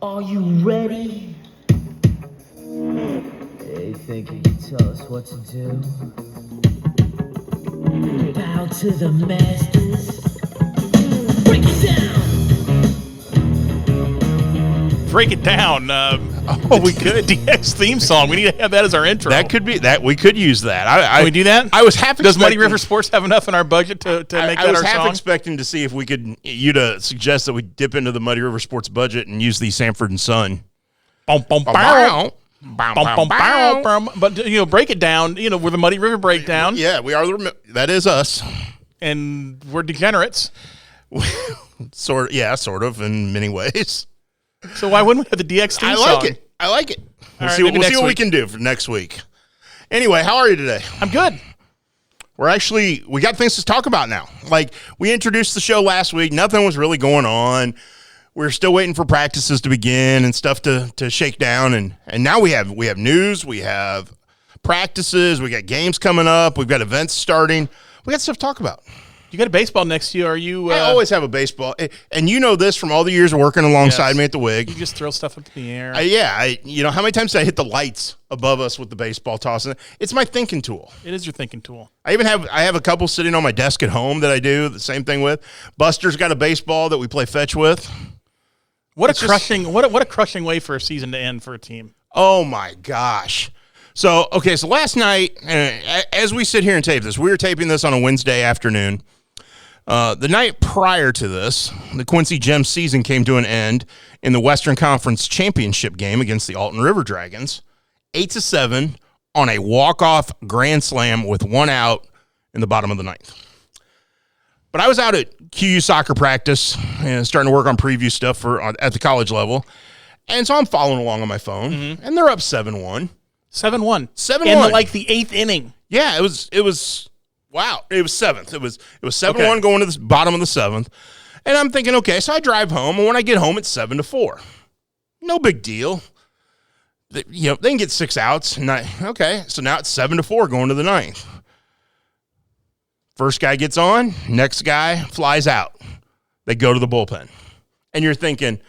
Are you ready? They think you can tell us what to do. Bow to the masters. Break it down. Break it down. We could. DX theme song. We need to have that as our intro. That could be that. We could use that. Can we do that? I was half. Does Muddy River Sports have enough in our budget to make that I was our half song? expecting to see if we could to suggest that we dip into the Muddy River Sports budget and use the Sanford and Son. Bum, bum, bow. Bum, bum, bow, bum. But break it down. We're the Muddy River breakdown, Yeah, we are. That is us. and we're degenerates. Sort of in many ways. So why wouldn't we have the DX theme I song? like it. I like it. We'll right, see, maybe we'll next see what we week. can do for next week. Anyway, how are you today? I'm good. We got things to talk about now. Like, we introduced the show last week. Nothing was really going on. We're still waiting for practices to begin and stuff to shake down. And now we have news. We have practices. We got games coming up. We've got events starting. We got stuff to talk about. You got a baseball next year. Are you? I always have a baseball. And you know this from all the years of working alongside Yes. me at the WIG. You just throw stuff up in the air. How many times did I hit the lights above us with the baseball tossing? It's my thinking tool. It is your thinking tool. I have a couple sitting on my desk at home that I do the same thing with. Buster's got a baseball that we play fetch with. What a crushing way for a season to end for a team. Oh my gosh. So last night, as we sit here and tape this, we were taping this on a Wednesday afternoon. The night prior to this, the Quincy Gems season came to an end in the Western Conference Championship game against the Alton River Dragons, 8-7 on a walk-off grand slam with one out in the bottom of the ninth. But I was out at QU soccer practice and starting to work on preview stuff at the college level, and so I'm following along on my phone, and they're up 7-1. 7-1. 7-1. In the eighth inning. Yeah, it was. Wow, it was seventh. It was 7-1 going to the bottom of the seventh, and I'm thinking, okay, so I drive home, and when I get home, it's 7-4. No big deal. They can get 6 outs. So now it's 7-4 going to the ninth. First guy gets on, next guy flies out. They go to the bullpen, and you're thinking,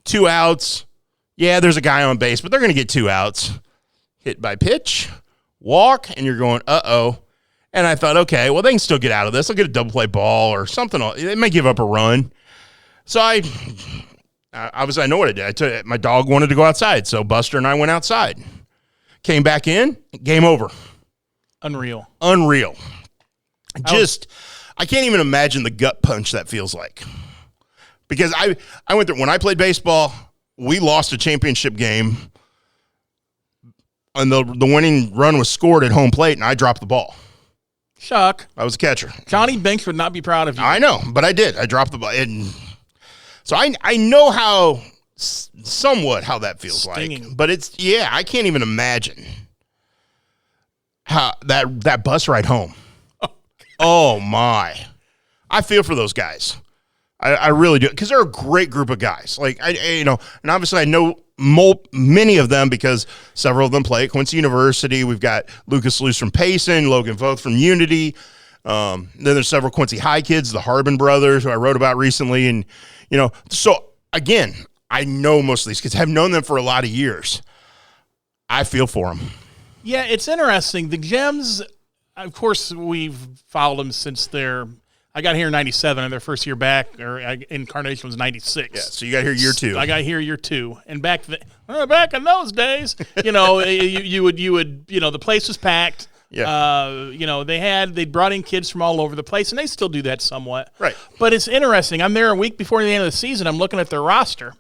2 outs. Yeah, there's a guy on base, but they're going to get 2 outs. Hit by pitch, walk, and you're going, uh-oh. And I thought, okay, well, they can still get out of this. They'll get a double play ball or something. They may give up a run. So obviously I know what I did. My dog wanted to go outside, so Buster and I went outside. Came back in, game over. Unreal. I can't even imagine the gut punch that feels like. Because I went through, when I played baseball, we lost a championship game, and the winning run was scored at home plate, and I dropped the ball. Shock. I was a catcher. Johnny Banks would not be proud of you. I know, but I did. I dropped the ball. And so I know somewhat how that feels Stinging. like. But I can't even imagine how that bus ride home. Oh, my. I feel for those guys. I really do. Because they're a great group of guys. And obviously I know many of them because several of them play at Quincy University. We've got Lucas Luce from Payson, Logan Voth from Unity. Then there's several Quincy High kids, the Harbin brothers, who I wrote about recently. And, so again, I know most of these kids. Have known them for a lot of years. I feel for them. Yeah, it's interesting. The Gems, of course, we've followed them since I got here in 97, and their first year back, incarnation was 96. Yeah, so you got here year 2. I got here year 2, and back in those days, you would the place was packed. Yeah. They brought in kids from all over the place, and they still do that somewhat. Right. But it's interesting. I'm there a week before the end of the season. I'm looking at their roster,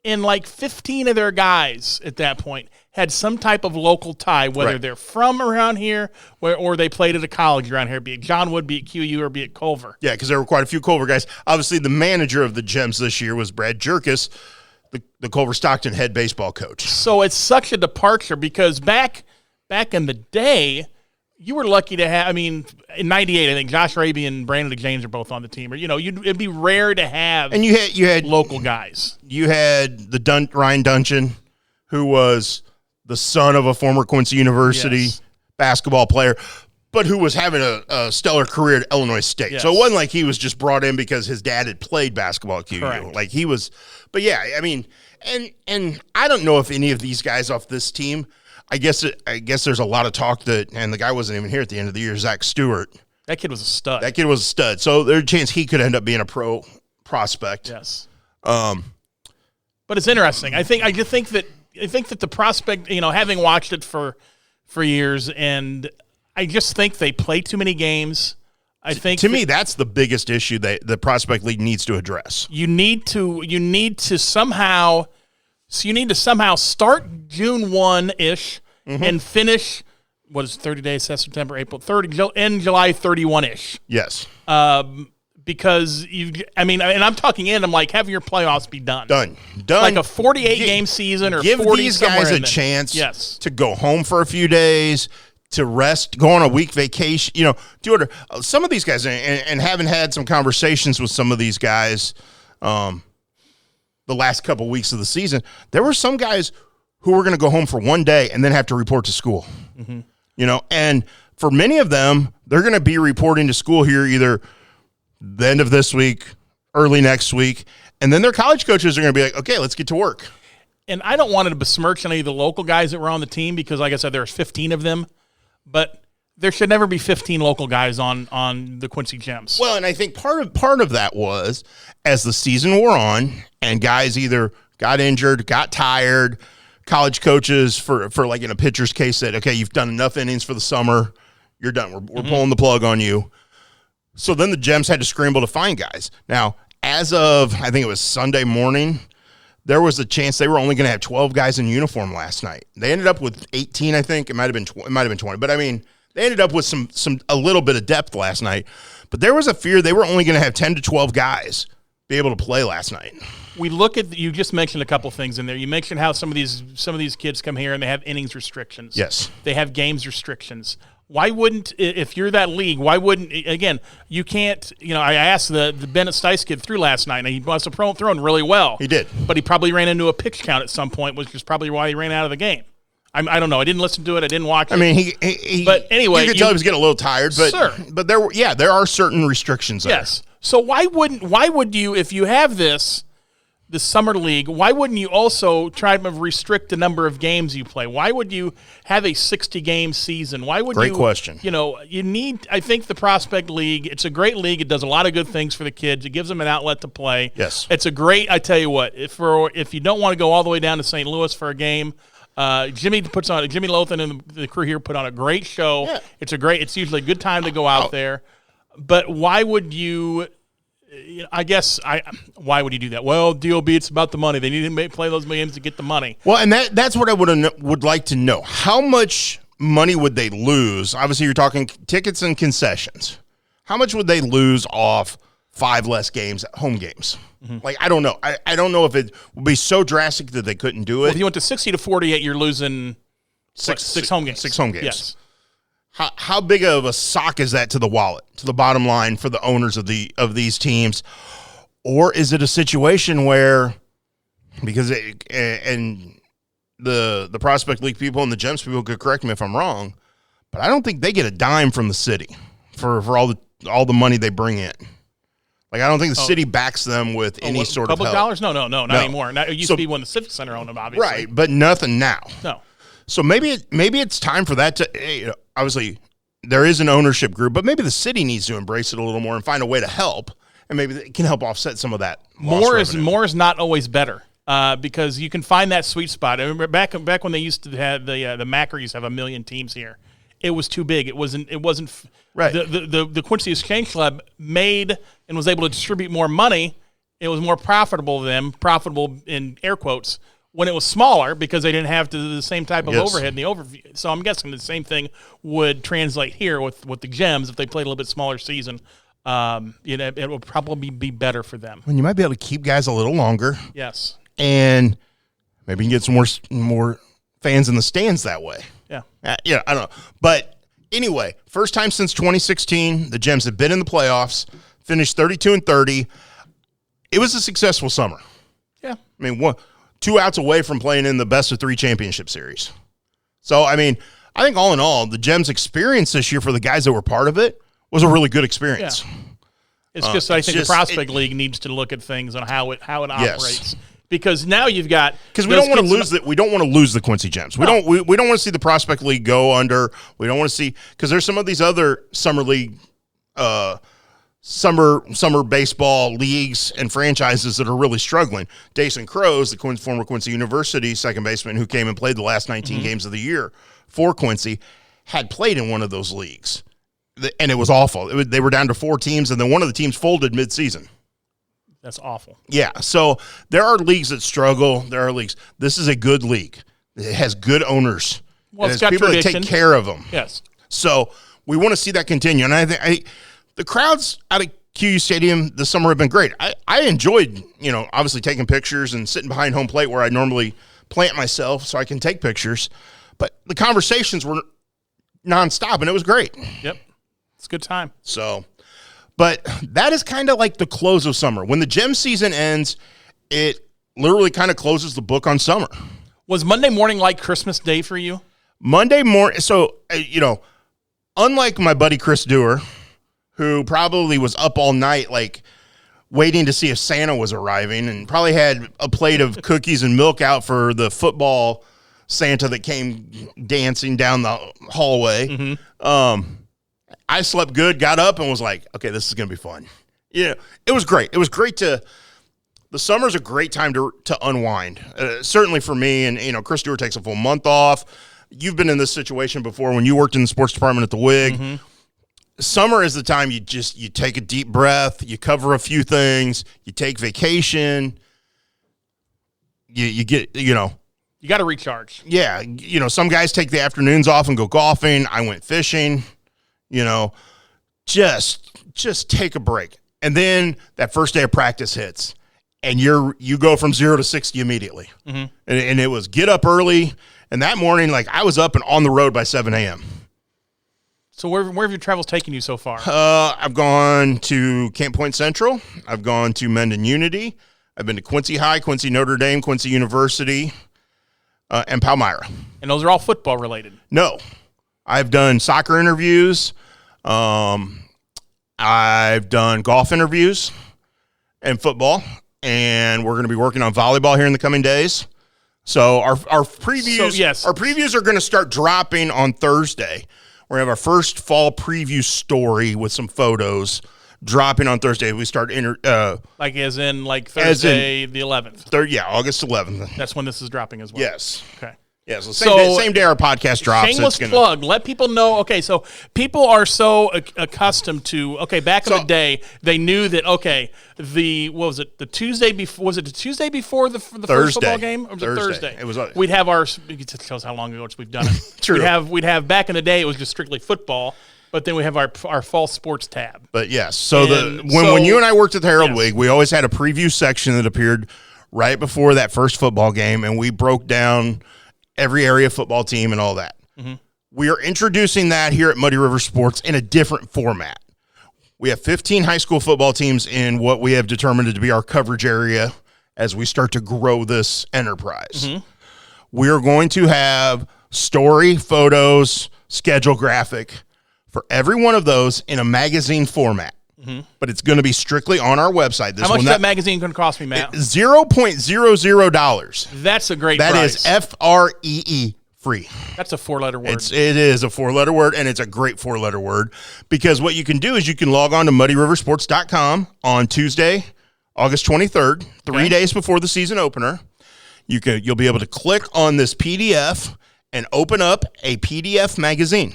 and 15 of their guys at that point had some type of local tie, whether Right. they're from around here or they played at a college around here, be it John Wood, be it QU, or be it Culver. Yeah, because there were quite a few Culver guys. Obviously, the manager of the Gems this year was Brad Jerkis, the Culver Stockton head baseball coach. So it's such a departure because back in the day, you were lucky to have, in 98, I think Josh Raby and Brandon James are both on the team. Or, it'd be rare to have And you had local guys. You had the Ryan Dungeon, who was the son of a former Quincy University basketball player, but who was having a stellar career at Illinois State. Yes. So it wasn't like he was just brought in because his dad had played basketball at QU. Correct. Like he was, but yeah, And I don't know if any of these guys off this team. I guess there's a lot of talk that, and the guy wasn't even here at the end of the year. Zach Stewart. That kid was a stud. That kid was a stud. So there's a chance he could end up being a pro prospect. Yes. But it's interesting. I think that the prospect, having watched it for years, and I just think they play too many games. I think to me that's the biggest issue that the prospect league needs to address. You need to somehow start June 1-ish and finish. What is 30 days? September, April, 30, end July 31-ish. Yes. Because and I'm talking in. I'm like, having your playoffs be done. Done. Like a 48-game season or give 40 these guys somewhere a in there. chance. Yes. To go home for a few days, to rest, go on a week vacation. Do it. Some of these guys, and having had some conversations with some of these guys, the last couple weeks of the season, there were some guys who were going to go home for one day and then have to report to school. Mm-hmm. And for many of them, they're going to be reporting to school here either the end of this week, early next week, and then their college coaches are going to be like, okay, let's get to work. And I don't want to besmirch any of the local guys that were on the team because, like I said, there's 15 of them, but there should never be 15 local guys on the Quincy Gems. Well, and I think part of that was as the season wore on and guys either got injured, got tired, college coaches for like in a pitcher's case said, okay, you've done enough innings for the summer, you're done. We're pulling the plug on you. So then the Gems had to scramble to find guys. Now, as of, I think it was Sunday morning, there was a chance they were only going to have 12 guys in uniform last night. They ended up with 18, I think. It might have been 20. But, I mean, they ended up with a little bit of depth last night. But there was a fear they were only going to have 10 to 12 guys be able to play last night. We look at you just mentioned a couple things in there. You mentioned how some of these kids come here and they have innings restrictions. Yes. They have games restrictions. Why wouldn't, if you're that league, why wouldn't, again, you can't, I asked the Bennett Stice kid through last night, and he must have thrown really well. He did. But he probably ran into a pitch count at some point, which is probably why he ran out of the game. I don't know. I didn't listen to it. I didn't watch it. I mean, he but anyway, you could tell he was getting a little tired, but sure. But there are certain restrictions there. Yes. So why would you, if you have this summer league, why wouldn't you also try to restrict the number of games you play? Why would you have a 60-game season? Why would Great question. You need, I think the Prospect League, it's a great league. It does a lot of good things for the kids. It gives them an outlet to play. Yes. It's a great, I tell you what, if you don't want to go all the way down to St. Louis for a game, Jimmy Lothan and the crew here put on a great show. Yeah. It's usually a good time to go out there. But why would you? Why would you do that? Well, DOB, it's about the money. They need to play those games to get the money. Well, and that's what I would like to know. How much money would they lose? Obviously, you're talking tickets and concessions. How much would they lose off 5 less games, home games? Mm-hmm. Like, I don't know. I don't know if it would be so drastic that they couldn't do it. Well, if you went to 60 to 48, you're losing six home games. 6 home games. Yes. How big of a sock is that to the wallet, to the bottom line for the owners of these teams? Or is it a situation where, because and the Prospect League people and the Gems people could correct me if I'm wrong, but I don't think they get a dime from the city for all the money they bring in. Like, I don't think the city backs them with any sort of public help. dollars? No, not anymore. It used to be when the Civic Center owned them, obviously. Right, but nothing now. No. So maybe it's time for that to, obviously there is an ownership group, but maybe the city needs to embrace it a little more and find a way to help, and maybe it can help offset some of that. More is not always better, because you can find that sweet spot. I remember back when they used to have the Macker used to have 1 million teams here. It was too big. It wasn't right. The Quincy Exchange Club made and was able to distribute more money. It was more profitable in air quotes, when it was smaller, because they didn't have the same type of overhead in the overview. So I'm guessing the same thing would translate here with the Gems if they played a little bit smaller season. It would probably be better for them. And you might be able to keep guys a little longer. Yes. And maybe you can get some more fans in the stands that way. Yeah. I don't know. But anyway, first time since 2016, the Gems have been in the playoffs, finished 32-30. It was a successful summer. Yeah. I mean, 2 outs away from playing in the best of 3 championship series. So, I mean, I think all in all, the Gems experience this year for the guys that were part of it was a really good experience. Yeah. It's just, I think the Prospect League needs to look at things on how it operates because now you've got because we don't want to lose that. We don't want to lose the Quincy Gems. We don't. We don't want to see the Prospect League go under. We don't want to see because there's some of these other summer league, summer baseball leagues and franchises that are really struggling. Dason Crows, the former Quincy University second baseman who came and played the last 19 games of the year for Quincy, had played in one of those leagues, and it was awful. They were down to 4 teams, and then one of the teams folded midseason. That's awful. Yeah, so there are leagues that struggle. There are leagues. This is a good league. It has good owners. Well, it it's has got people tradition. that take care of them. Yes. So we want to see that continue. And I think the crowds out of QU Stadium this summer have been great. I enjoyed, obviously taking pictures and sitting behind home plate where I normally plant myself so I can take pictures. But the conversations were nonstop, and it was great. Yep. It's a good time. So, but that is kind of like the close of summer. When the gem season ends, it literally kind of closes the book on summer. Was Monday morning like Christmas Day for you? Monday morning. So, unlike my buddy Chris Dewar, who probably was up all night, like waiting to see if Santa was arriving and probably had a plate of cookies and milk out for the football Santa that came dancing down the hallway. I slept good, got up, and was like, okay, this is going to be fun. Yeah, it was great. It was great the summer's a great time to unwind. Certainly for me, and, Chris Stewart takes a full month off. You've been in this situation before when you worked in the sports department at the WIG. Summer is the time you take a deep breath, you cover a few things, you take vacation, you get, You got to recharge. yeah, some guys take the afternoons off and go golfing. I went fishing. Just take a break. And then that first day of practice hits, and you go from 0 to 60 immediately. And it was get up early. And that morning, I was up and on the road by 7 a.m. So where have your travels taken you so far? I've gone to Camp Point Central. I've gone to Mendon Unity. I've been to Quincy High, Quincy Notre Dame, Quincy University, and Palmyra. And those are all football related. No. I've done soccer interviews. I've done golf interviews and football, and we're going to be working on volleyball here in the coming days. So our previews, our previews are going to start dropping on Thursday. We're going to have our first fall preview story with some photos dropping on Thursday. We start Thursday the 11th. August 11th. That's when this is dropping as well. Yes. Okay. Yeah, so same day our podcast drops. Shameless plug. Let people know. Okay, so people are so accustomed to. Okay, back in the day, they knew that. Okay, what was it? The Tuesday before? Was it the Tuesday before the first football game? Or was it Thursday? It was. We'd have our. It tells how long ago we've done it. True. We'd have back in the day. It was just strictly football. But then we have our fall sports tab. But yes, so when you and I worked at the Herald League, we always had a preview section that appeared right before that first football game, and we broke down every area football team and all that. We are introducing that here at Muddy River Sports in a different format. We have 15 high school football teams in what we have determined to be our coverage area as we start to grow this enterprise. We are going to have story, photos, schedule graphic for every one of those in a magazine format. But it's going to be strictly on our website. How much is that magazine going to cost me, Matt? $0.00. That's a great price. That is FREE, free. That's a 4-letter word. It is a 4-letter word, and it's a great 4-letter word because what you can do is you can log on to muddyriversports.com on Tuesday, August 23rd, 3 days before the season opener. You'll be able to click on this PDF and open up a PDF magazine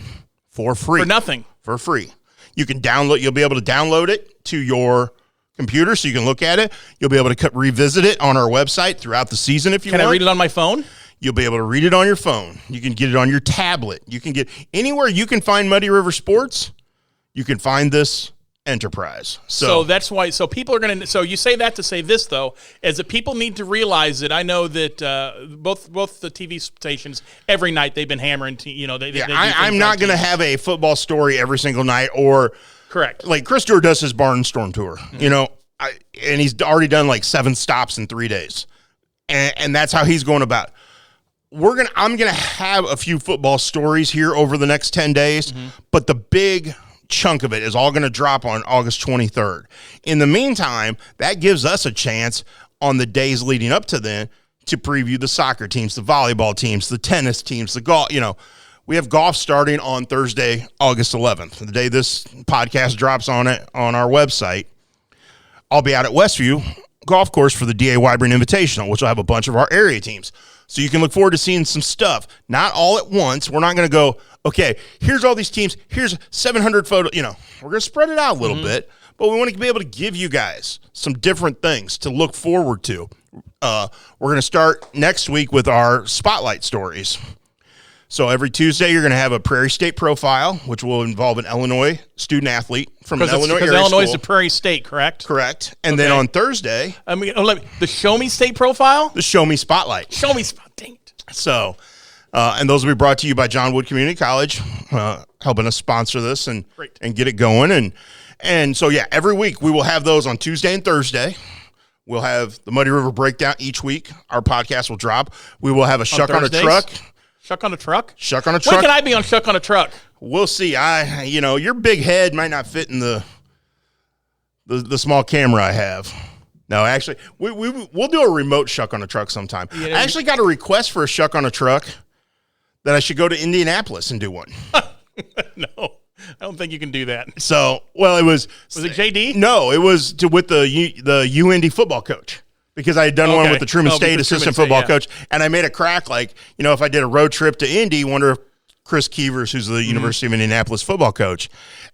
for free. For nothing. For free. You'll be able to download it to your computer so you can look at it. You'll be able to revisit it on our website throughout the season if you want. Can I read it on my phone? You'll be able to read it on your phone. You can get it on your tablet. You can get anywhere you can find Muddy River Sports, you can find this enterprise. So that's why. So people are going to. So you say that to say this though, is that people need to realize that I know that both the TV stations every night they've been hammering. I'm not going to have a football story every single night or correct. Like Chris Stewart does his Barnstorm tour, and he's already done like 7 stops in 3 days, and that's how he's going about. I'm gonna have a few football stories here over the next 10 days, but the big chunk of it is all going to drop on August 23rd. In the meantime, that gives us a chance on the days leading up to then to preview the soccer teams, the volleyball teams, the tennis teams, the golf. We have golf starting on Thursday, August 11th, the day this podcast drops on our website. I'll be out at Westview Golf Course for the D.A. Wyburn Invitational, which will have a bunch of our area teams. So you can look forward to seeing some stuff. Not all at once. We're not going to go, okay, here's all these teams. Here's 700 photos. We're going to spread it out a little bit, but we want to be able to give you guys some different things to look forward to. We're going to start next week with our spotlight stories. So every Tuesday, you're going to have a Prairie State profile, which will involve an Illinois student athlete from an Illinois area Illinois is school. the Prairie State, correct? Correct. And then on Thursday, the Show Me State profile? the Show Me Spotlight. Show Me Spot. Dang it. So, and those will be brought to you by John Wood Community College, helping us sponsor this and get it going. And so, yeah, every week we will have those on Tuesday and Thursday. We'll have the Muddy River Breakdown each week. Our podcast will drop. We will have a Shuck on a Truck. Shuck on a Truck? Shuck on a Truck. When can I be on Shuck on a Truck? We'll see. Your big head might not fit in the small camera I have. No, actually, we'll do a remote Shuck on a Truck sometime. I actually got a request for a Shuck on a Truck that I should go to Indianapolis and do one. No, I don't think you can do that. So, well, it was it JD? No, it was with the UND football coach. Because I had done one with the Truman State assistant football coach, and I made a crack if I did a road trip to Indy, wonder if Chris Keevers, who's the University of Indianapolis football coach,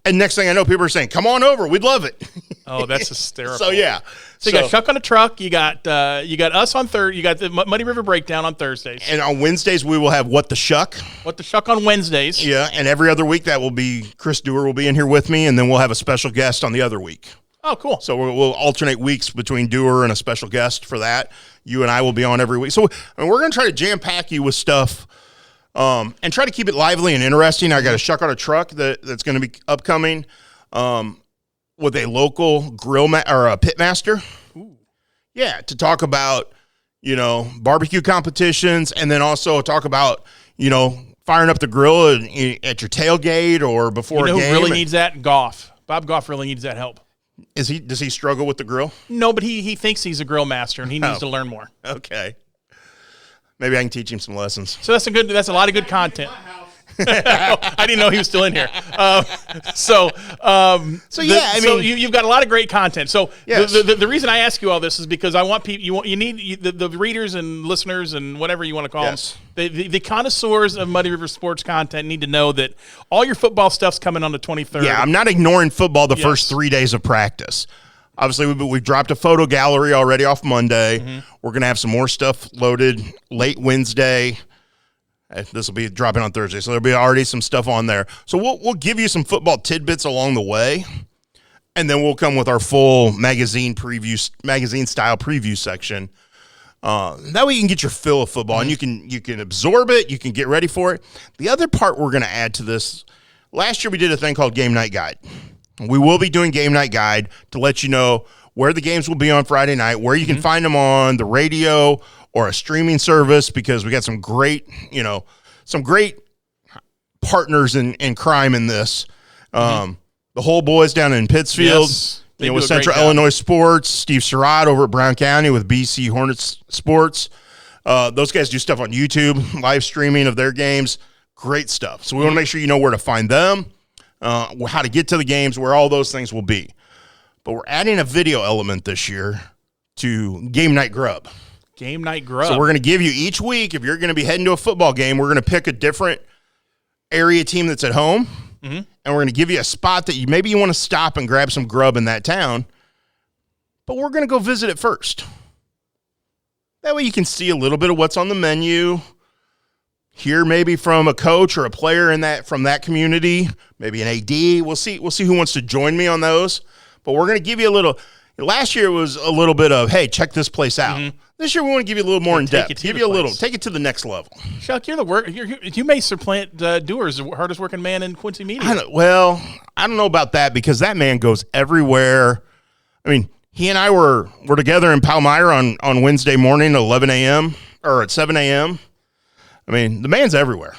and next thing I know, people are saying, "Come on over, we'd love it." Oh, that's hysterical. So yeah, so you got Shuck on a Truck, you got us on Thursday, you got the Muddy River Breakdown on Thursdays, and on Wednesdays we will have What the Shuck on Wednesdays. Yeah, and every other week that will be Chris Dewar will be in here with me, and then we'll have a special guest on the other week. Oh, cool. So we'll alternate weeks between Dewar and a special guest for that. You and I will be on every week. So we're going to try to jam-pack you with stuff and try to keep it lively and interesting. I got a Shuck on a Truck that's going to be upcoming with a local or a pit master. Ooh. Yeah, to talk about, barbecue competitions, and then also talk about, firing up the grill at your tailgate or before a game. Who really needs that? Goff. Bob Goff really needs that help. Does he struggle with the grill? No, but he thinks he's a grill master and he needs to learn more. Okay. Maybe I can teach him some lessons. So that's a lot of good content. I didn't know he was still in here. So you've got a lot of great content. So yes. the reason I ask you all this is because I want people, the readers and listeners and whatever you want to call them, the connoisseurs of Muddy River sports content need to know that all your football stuff's coming on the 23rd. Yeah, I'm not ignoring football the first 3 days of practice. Obviously, we've dropped a photo gallery already off Monday. Mm-hmm. We're going to have some more stuff loaded late Wednesday. This will be dropping on Thursday, so there'll be already some stuff on there. So we'll give you some football tidbits along the way, and then we'll come with our full magazine style preview section. That way you can get your fill of football, and you can absorb it. You can get ready for it. The other part we're going to add to this, last year we did a thing called Game Night Guide. We will be doing Game Night Guide to let you know where the games will be on Friday night, where you can find them on the radio or a streaming service, because we got some great partners in crime in this. The whole boys down in Pittsfield, with Central Illinois Sports, Steve Surratt over at Brown County with BC Hornets Sports. Those guys do stuff on YouTube, live streaming of their games. Great stuff. So we want to make sure you know where to find them, how to get to the games, where all those things will be. But we're adding a video element this year to Game Night Grub. Game Night Grub. So we're going to give you each week, if you're going to be heading to a football game, we're going to pick a different area team that's at home, and we're going to give you a spot that maybe you want to stop and grab some grub in that town, but we're going to go visit it first. That way you can see a little bit of what's on the menu, hear maybe from a coach or a player from that community, maybe an AD. We'll see who wants to join me on those, but we're going to give you a little. Last year was a little bit of, hey, check this place out. This year we want to give you a little more in depth. Take it to the next level. Chuck, you may supplant Dewar as the hardest working man in Quincy media. I don't know about that, because that man goes everywhere. I mean, he and I were together in Palmyra on Wednesday morning at 11 a.m. or at 7 a.m. I mean, the man's everywhere.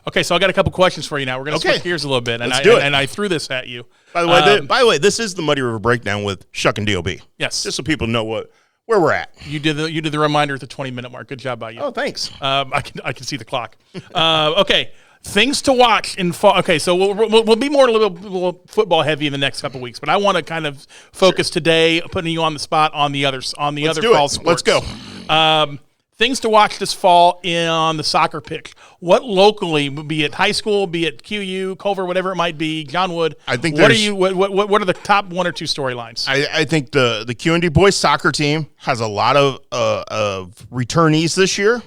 Okay, so I got a couple questions for you now. We're going to switch gears a little bit, and I threw this at you. By the way, this is the Muddy River Breakdown with Shuck and DOB. Yes, just so people know where where we're at. You did the reminder at the 20-minute mark. Good job by you. Oh, thanks. I can see the clock. Okay, things to watch in fall. Okay, so we'll be more a little football heavy in the next couple weeks, but I want to kind of focus today, putting you on the spot on the other fall sports. Let's go. Things to watch this fall on the soccer pitch. What locally, be it high school, be it QU, Culver, whatever it might be, John Wood. I think what are the top one or two storylines? I think the QND boys soccer team has a lot of returnees this year.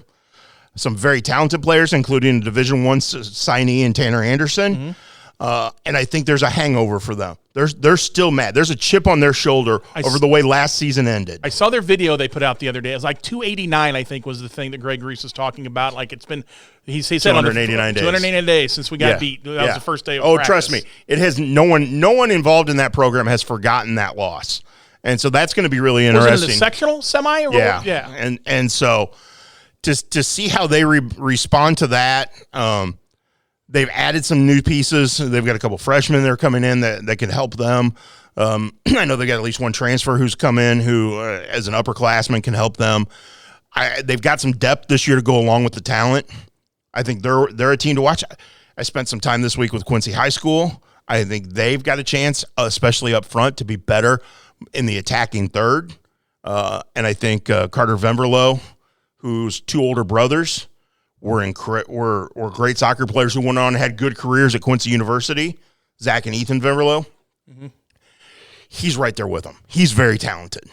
Some very talented players, including the Division I signee and Tanner Anderson. And I think there's a hangover for them. They're still mad. There's a chip on their shoulder over the way last season ended. I saw their video they put out the other day. It was like 289, I think, was the thing that Greg Reese was talking about. Like it's been, he said 289 days. 289 days since we got beat. That was the first day of practice. Trust me, it has no one involved in that program has forgotten that loss, and so that's going to be really interesting. Was it in the sectional semi? Or yeah. And so to see how they respond to that. They've added some new pieces. They've got a couple freshmen that are coming in that can help them. I know they got at least one transfer who's come in who, as an upperclassman, can help them. They've got some depth this year to go along with the talent. I think they're a team to watch. I spent some time this week with Quincy High School. I think they've got a chance, especially up front, to be better in the attacking third. And I think Carter Vemberlo, whose two older brothers were great soccer players who went on and had good careers at Quincy University, Zach and Ethan Vemberlo. Mm-hmm. He's right there with them. He's very talented.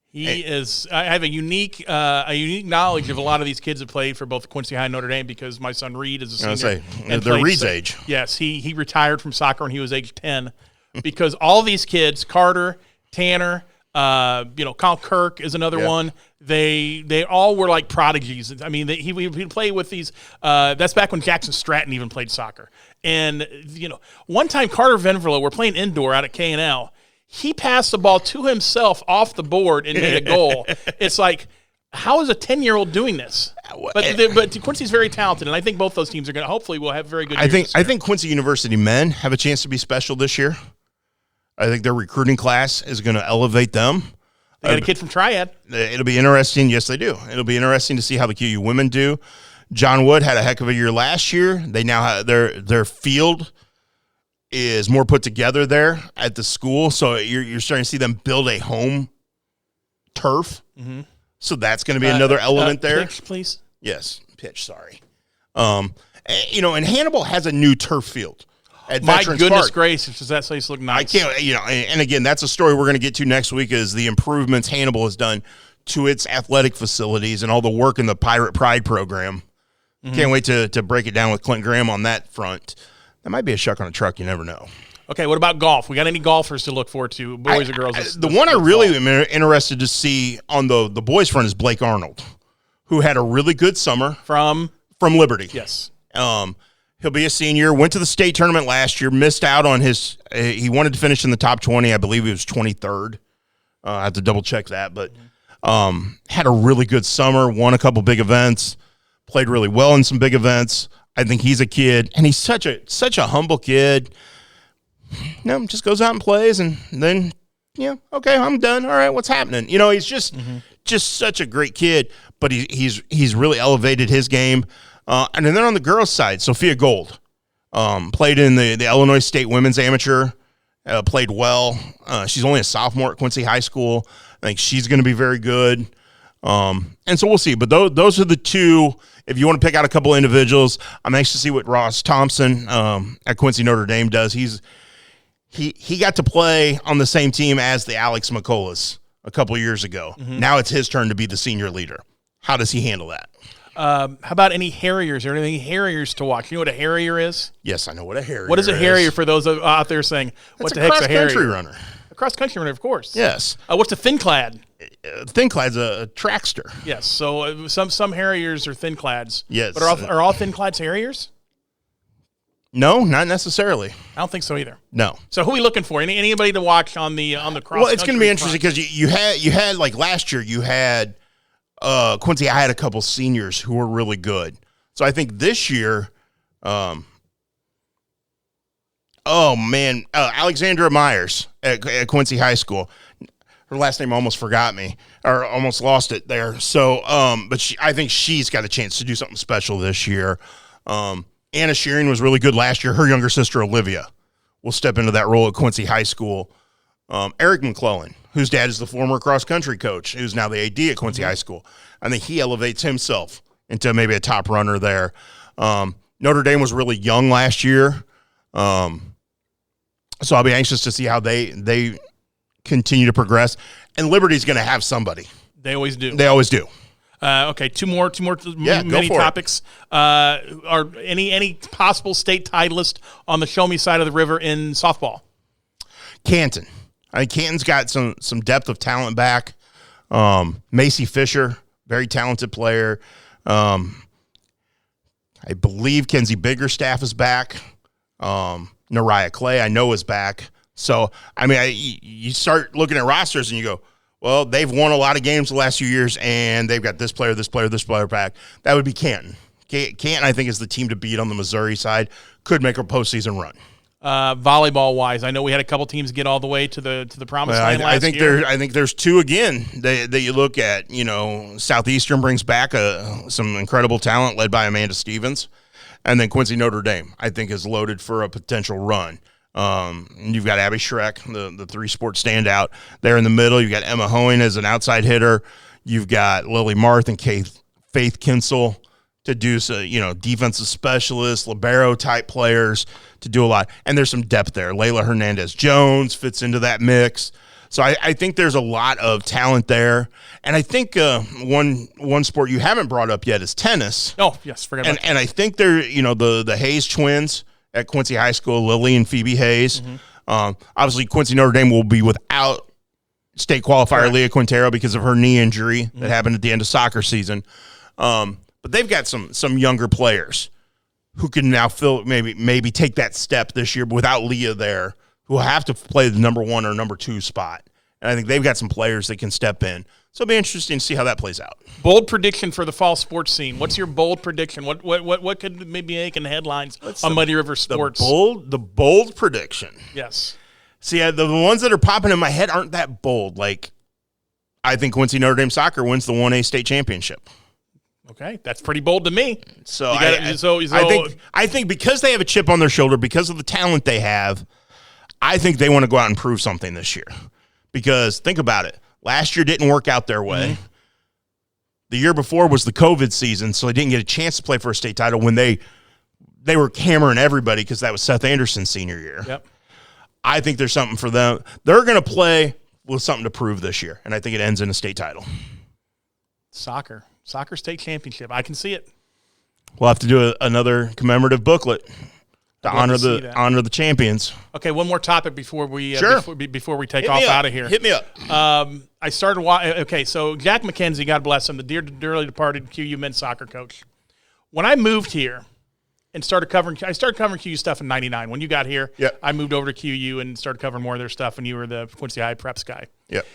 He is. I have a unique knowledge of a lot of these kids that played for both Quincy High and Notre Dame because my son Reed is a senior. They're Reed's age. Yes, he retired from soccer when he was age 10 because all these kids, Carter, Tanner, Colin Kirk is another one. They all were like prodigies. I mean, he played with these. That's back when Jackson Stratton even played soccer. And one time Carter Venverlo, we're playing indoor out at K&L. He passed the ball to himself off the board and made a goal. It's like, how is a 10-year-old doing this? But Quincy's very talented, and I think both those teams are going to. Hopefully, will have very good. I think Quincy University men have a chance to be special this year. I think their recruiting class is going to elevate them. They got a kid from Triad. It'll be interesting. Yes, they do. It'll be interesting to see how the QU women do. John Wood had a heck of a year last year. They now have their field is more put together there at the school. So you're starting to see them build a home turf. Mm-hmm. So that's going to be another element there. Pitch, please. Yes, pitch. Sorry. And Hannibal has a new turf field. My goodness gracious, does that place look nice? I can't, and again, that's a story we're going to get to next week is the improvements Hannibal has done to its athletic facilities and all the work in the Pirate Pride program. Mm-hmm. Can't wait to break it down with Clint Graham on that front. That might be a shuck on a truck, you never know. Okay, what about golf? We got any golfers to look forward to, boys or girls? The one I really am interested to see on the boys front is Blake Arnold, who had a really good summer. From Liberty. Yes. He'll be a senior, went to the state tournament last year, missed out on his he wanted to finish in the top 20. I believe he was 23rd. I have to double check that, but had a really good summer, won a couple big events, played really well in some big events. I think he's a kid, and he's such a humble kid. Just goes out and plays, and then, okay, I'm done. All right, what's happening? He's just such a great kid, but he's really elevated his game. And then on the girls' side, Sophia Gold played in the Illinois State Women's Amateur, played well. She's only a sophomore at Quincy High School. I think she's going to be very good. And so we'll see. But those are the two. If you want to pick out a couple individuals, I'm anxious to see what Ross Thompson at Quincy Notre Dame does. He got to play on the same team as the Alex McCulloughs a couple years ago. Mm-hmm. Now it's his turn to be the senior leader. How does he handle that? How about any Harriers or anything Harriers to watch? You know what a Harrier is? Yes, I know what a Harrier is. What is a Harrier for those out there saying, what the heck's a Harrier? Cross-country runner. A cross-country runner, of course. Yes. What's a thin-clad? Thin-clad's a trackster. Yes, so some Harriers are thin-clads. Yes. But are all thin-clads Harriers? No, not necessarily. I don't think so either. No. So who are we looking for? Anybody to watch on the cross-country? Well, it's going to be interesting because you had like last year you had Quincy. I had a couple seniors who were really good. So I think this year, Alexandra Myers at Quincy High School. her last name almost forgot me or almost lost it there. So, but I think she's got a chance to do something special this year. Anna Shearing was really good last year. Her younger sister, Olivia, will step into that role at Quincy High School. Eric McClellan, whose dad is the former cross-country coach, who's now the AD at Quincy High School. I think he elevates himself into maybe a top runner there. Notre Dame was really young last year. So I'll be anxious to see how they continue to progress. And Liberty's going to have somebody. They always do. They always do. Okay, two more go mini for it. topics. Are any possible state titleist on the Show Me side of the river in softball? Canton. I think Canton's got some depth of talent back. Macy Fisher, very talented player. I believe Kenzie Biggerstaff is back. Nariah Clay, I know, is back. So, I mean, you start looking at rosters and you go, well, they've won a lot of games the last few years, and they've got this player back. That would be Canton. Canton, I think, is the team to beat on the Missouri side. Could make a postseason run. Volleyball-wise, I know we had a couple teams get all the way to the promised land last year. I think there's two again that you look at. You know, Southeastern brings back some incredible talent led by Amanda Stevens, and then Quincy Notre Dame, I think, is loaded for a potential run. You've got Abby Schreck, the three-sport standout there in the middle. You've got Emma Hoeing as an outside hitter. You've got Lily Marth and Faith Kinsel to do defensive specialists, libero-type players to do a lot. And there's some depth there. Layla Hernandez-Jones fits into that mix. So I think there's a lot of talent there. And I think one sport you haven't brought up yet is tennis. Oh, yes, forget about that. And I think they're, the Hayes twins at Quincy High School, Lily and Phoebe Hayes. Obviously, Quincy Notre Dame will be without state qualifier Leah Quintero because of her knee injury that happened at the end of soccer season. But they've got some younger players who can now maybe take that step this year, but without Leah there, who will have to play the number 1 or number 2 spot. And I think they've got some players that can step in. So it'll be interesting to see how that plays out. Bold prediction for the fall sports scene. What's your bold prediction? What could maybe make in headlines on Muddy River Sports? The bold prediction. Yes. See, the ones that are popping in my head aren't that bold. Like, I think Quincy Notre Dame soccer wins the 1A state championship. Okay, that's pretty bold to me. So I think because they have a chip on their shoulder, because of the talent they have, I think they want to go out and prove something this year. Because think about it. Last year didn't work out their way. Mm-hmm. The year before was the COVID season, so they didn't get a chance to play for a state title when they were hammering everybody because that was Seth Anderson's senior year. Yep. I think there's something for them. They're going to play with something to prove this year, and I think it ends in a state title. Soccer state championship. I can see it. We'll have to do another commemorative booklet to honor the champions. Okay, one more topic before we before we take off out of here. Hit me up. I started. Okay, so Jack McKenzie, God bless him, the dearly departed QU men's soccer coach. When I moved here and started covering QU stuff in '99. When you got here, I moved over to QU and started covering more of their stuff. And you were the Quincy High Preps guy. Yep.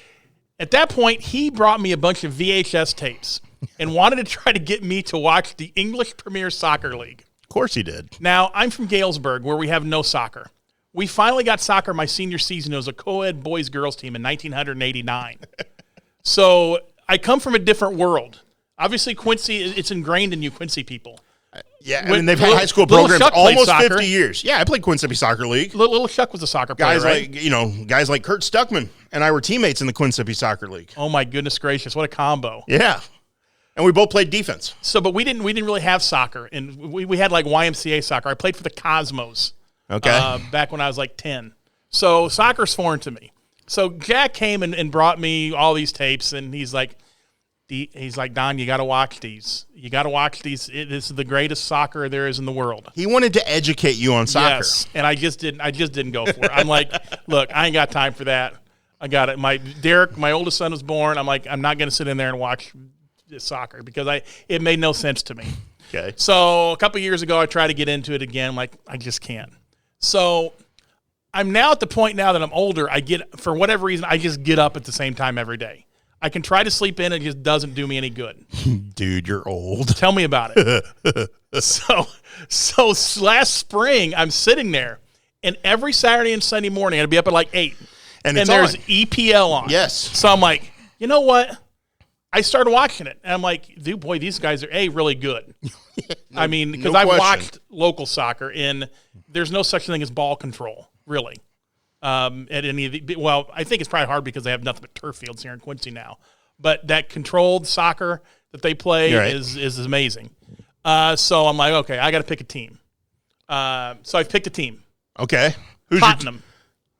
At that point, he brought me a bunch of VHS tapes and wanted to try to get me to watch the English Premier Soccer League. Of course he did. Now, I'm from Galesburg, where we have no soccer. We finally got soccer my senior season. It was a co-ed boys-girls team in 1989. So I come from a different world. Obviously, Quincy, it's ingrained in you Quincy people. Yeah, I mean, they've had high school programs almost 50 years. Yeah, I played Quincy Soccer League. Little Chuck was a soccer player, Guys like Kurt Stuckman and I were teammates in the Quincy Soccer League. Oh, my goodness gracious. What a combo. Yeah. And we both played defense. So, but we didn't really have soccer. And we had like YMCA soccer. I played for the Cosmos. Okay. Back when I was like 10. So soccer's foreign to me. So Jack came and brought me all these tapes, and he's like, Don, you got to watch these. You got to watch these. This is the greatest soccer there is in the world. He wanted to educate you on soccer. Yes, and I just didn't go for it. I'm like, look, I ain't got time for that. I got it. Derek, my oldest son, was born. I'm like, I'm not going to sit in there and watch soccer because it made no sense to me. Okay. So a couple years ago, I tried to get into it again. I'm like, I just can't. So I'm now at the point now that I'm older. For whatever reason, I just get up at the same time every day. I can try to sleep in. It just doesn't do me any good. Dude, you're old. Tell me about it. So last spring, I'm sitting there, and every Saturday and Sunday morning, I'd be up at like 8. And and it's there's on. EPL on. Yes. So I'm like, you know what? I started watching it, and I'm like, dude, boy, these guys are really good. I mean, because no I've question. watched local soccer, and there's no such thing as ball control, really. At any of the, well, I think it's probably hard because they have nothing but turf fields here in Quincy now. But that controlled soccer that they play You're right. is amazing. So I'm like, okay, I got to pick a team. So I've picked a team. Okay. Who's your Tottenham,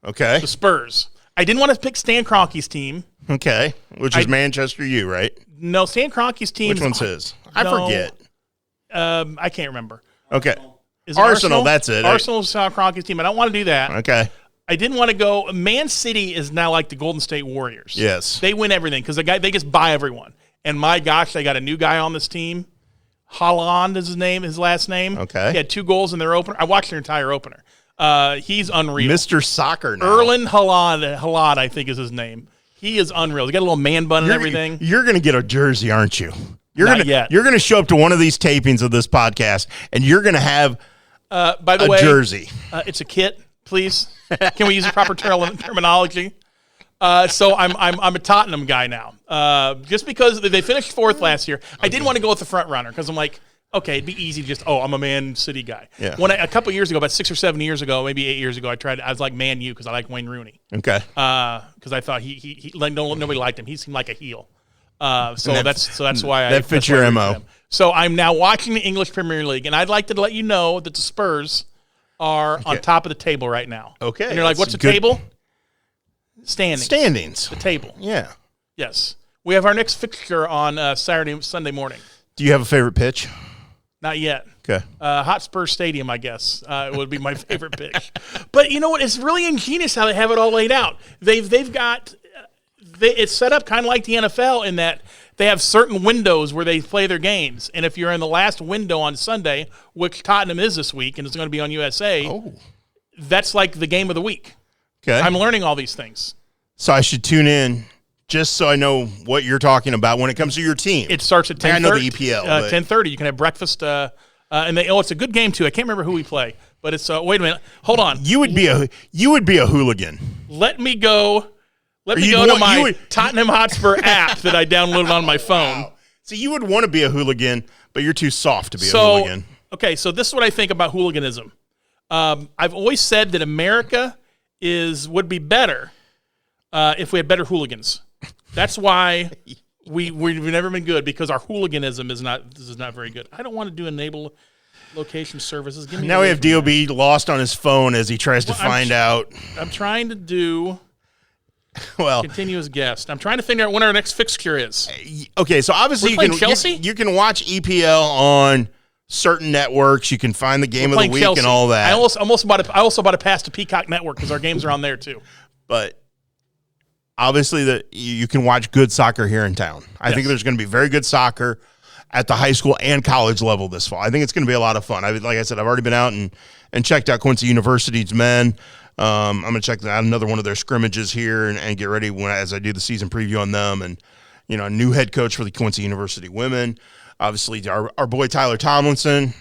okay. the Spurs. I didn't want to pick Stan Kroenke's team. Okay. Which is Manchester U, right? No, Stan Kroenke's team. Which one's his? I No. forget. I can't remember. Okay. Is it Arsenal, that's it. Arsenal's Kroenke's team. I don't want to do that. Okay. I didn't want to go. Man City is now like the Golden State Warriors. Yes. They win everything because they just buy everyone. And my gosh, they got a new guy on this team. Haaland is his last name. Okay. He had 2 goals in their opener. I watched their entire opener. He's unreal. Mr. Soccer now. Erling Haaland, I think is his name. He is unreal. He got a little man bun and everything. You're going to get a jersey, aren't you? You're Not gonna, yet. You're going to show up to one of these tapings of this podcast, and you're going to have By the a way, jersey. It's a kit, please. Can we use the proper terminology? So I'm a Tottenham guy now. Just because they finished 4th last year, I didn't want to go with the front runner because I'm like, okay, it'd be easy to just, I'm a Man City guy. Yeah. When a couple years ago, about 6 or 7 years ago, maybe 8 years ago, I was like Man U because I like Wayne Rooney. Okay. Because I thought he like nobody liked him. He seemed like a heel. So that's why that fits that's why your I root MO. for them. So I'm now watching the English Premier League, and I'd like to let you know that the Spurs are on top of the table right now. Okay, And you're like, that's what's the good. table? Standings. Standings. The table. Yeah. Yes. We have our next fixture on Sunday morning. Do you have a favorite pitch? Not yet. Okay. Hotspur Stadium, I guess, would be my favorite pitch. But you know what? It's really ingenious how they have it all laid out. They've got it's set up kind of like the NFL in that they have certain windows where they play their games. And if you're in the last window on Sunday, which Tottenham is this week, and it's going to be on USA, that's like the game of the week. Okay. I'm learning all these things. So I should tune in just so I know what you're talking about when it comes to your team. It starts at 10:30. I know the EPL. but- 10:30. You can have breakfast. And it's a good game too. I can't remember who we play, but it's. Wait a minute. Hold on. you would be a hooligan. Let me go. Let me you'd go to want- my you would- Tottenham Hotspur app that I downloaded on my phone. Wow. So you would want to be a hooligan, but you're too soft to be a So, hooligan. okay, so this is what I think about hooliganism. I've always said that America would be better if we had better hooligans. That's why we've never been good, because our hooliganism is not very good. I don't want to do enable location services. Give me Now we have DOB lost on his phone as he tries to I'm find out. I'm trying to do Well, continuous guest. I'm trying to figure out when our next fixture is. okay, so obviously We're you playing can Chelsea? you can watch EPL on certain networks. You can find the game of the Playing week Chelsea. and all that. I also bought a pass to Peacock Network because our games are on there too. But obviously you can watch good soccer here in town. I think Yes. there's going to be very good soccer at the high school and college level this fall. I think it's going to be a lot of fun. Like I said, I've already been out and checked out Quincy University's men. I'm going to check out another one of their scrimmages here and get ready as I do the season preview on them. And, a new head coach for the Quincy University women. Obviously, our boy Tyler Tomlinson.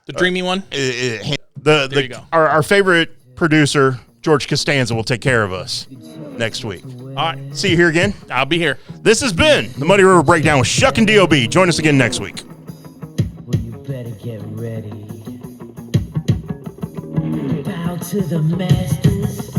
The dreamy one. You go. Our favorite producer, George Costanza, will take care of us next week. All right. See you here again. I'll be here. This has been the Muddy River Breakdown with Shuck and DOB. Join us again next week. Well, you better get ready. Bow to the masters.